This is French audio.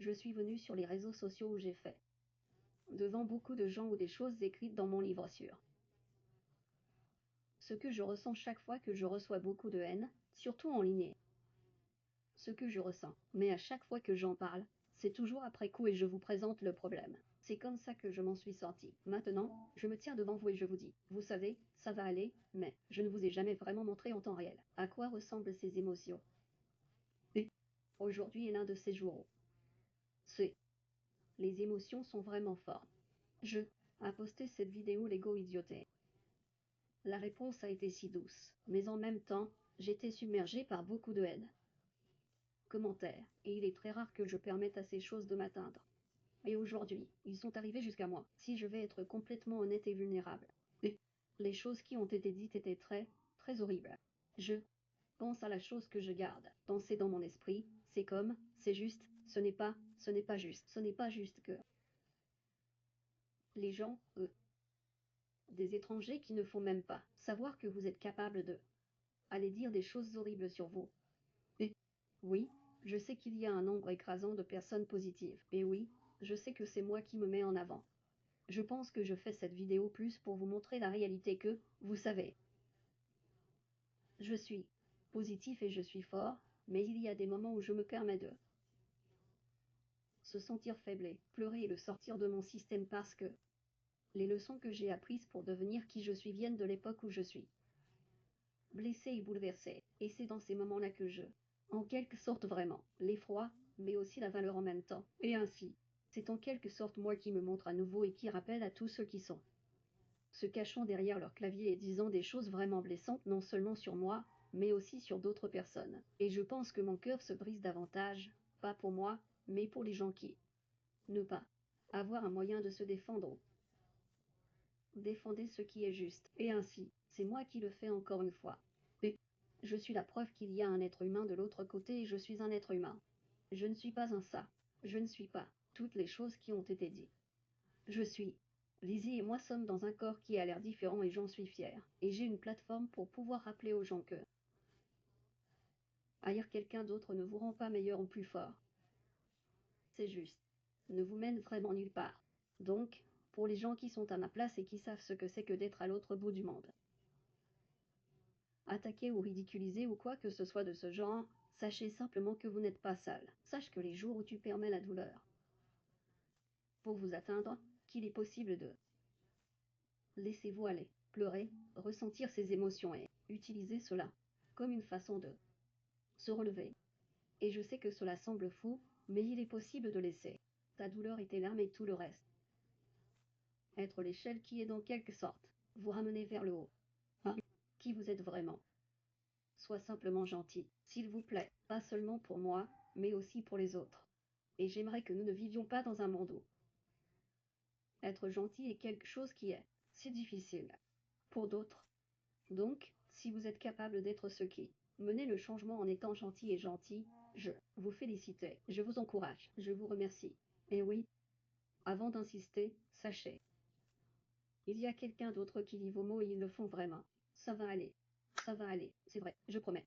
Je suis venue sur les réseaux sociaux où j'ai fait devant beaucoup de gens ou des choses écrites dans mon livre sur ce que je ressens chaque fois que je reçois beaucoup de haine, surtout en ligne. Ce que je ressens, mais à chaque fois que j'en parle, c'est toujours après coup et je vous présente le problème. C'est comme ça que je m'en suis sortie. Maintenant, je me tiens devant vous et je vous dis, vous savez, ça va aller, mais je ne vous ai jamais vraiment montré en temps réel à quoi ressemblent ces émotions. Et aujourd'hui est l'un de ces jours où les émotions sont vraiment fortes. Je a posté cette vidéo Lego idioté. La réponse a été si douce, mais en même temps, j'étais submergée par beaucoup de haine. Commentaires, et il est très rare que je permette à ces choses de m'atteindre. Et aujourd'hui, ils sont arrivés jusqu'à moi, si je vais être complètement honnête et vulnérable. Et les choses qui ont été dites étaient très, très horribles. Je pense à la chose que je garde. Penser dans mon esprit, c'est comme, c'est juste, ce n'est pas juste. Ce n'est pas juste que les gens, des étrangers qui ne font même pas savoir que vous êtes capable de aller dire des choses horribles sur vous. Et oui, je sais qu'il y a un nombre écrasant de personnes positives. Et oui, je sais que c'est moi qui me mets en avant. Je pense que je fais cette vidéo plus pour vous montrer la réalité que, vous savez, je suis positif et je suis fort, mais il y a des moments où je me permets de se sentir faible et pleurer et le sortir de mon système parce que les leçons que j'ai apprises pour devenir qui je suis viennent de l'époque où je suis blessé et bouleversé. Et c'est dans ces moments-là que je, en quelque sorte vraiment, l'effroi, mais aussi la valeur en même temps. Et ainsi, c'est en quelque sorte moi qui me montre à nouveau et qui rappelle à tous ceux qui sont se cachant derrière leur clavier et disant des choses vraiment blessantes non seulement sur moi, mais aussi sur d'autres personnes. Et je pense que mon cœur se brise davantage, pas pour moi, mais pour les gens qui ne pas avoir un moyen de se défendre. Défendez ce qui est juste. Et ainsi, c'est moi qui le fais encore une fois. Et je suis la preuve qu'il y a un être humain de l'autre côté et je suis un être humain. Je ne suis pas un ça. Je ne suis pas toutes les choses qui ont été dites. Je suis. Lizzie et moi sommes dans un corps qui a l'air différent et j'en suis fière. Et j'ai une plateforme pour pouvoir rappeler aux gens que haïr quelqu'un d'autre ne vous rend pas meilleur ou plus fort. C'est juste. Ne vous mène vraiment nulle part. Donc, pour les gens qui sont à ma place et qui savent ce que c'est que d'être à l'autre bout du monde, attaquer ou ridiculiser ou quoi que ce soit de ce genre, sachez simplement que vous n'êtes pas seul. Sache que les jours où tu permets la douleur pour vous atteindre, qu'il est possible de laissez-vous aller, pleurer, ressentir ses émotions et utiliser cela comme une façon de se relever. Et je sais que cela semble fou, mais il est possible de laisser ta douleur et tes larmes et tout le reste être l'échelle qui est dans quelque sorte vous ramener vers le haut. Hein, qui vous êtes vraiment. Sois simplement gentil, s'il vous plaît, pas seulement pour moi, mais aussi pour les autres. Et j'aimerais que nous ne vivions pas dans un monde où être gentil est quelque chose qui est si difficile pour d'autres. Donc, si vous êtes capable d'être ce qui menez le changement en étant gentil et gentil, je vous félicite, je vous encourage, je vous remercie. Et oui, avant d'insister, sachez, il y a quelqu'un d'autre qui lit vos mots et ils le font vraiment. Ça va aller, c'est vrai, je promets.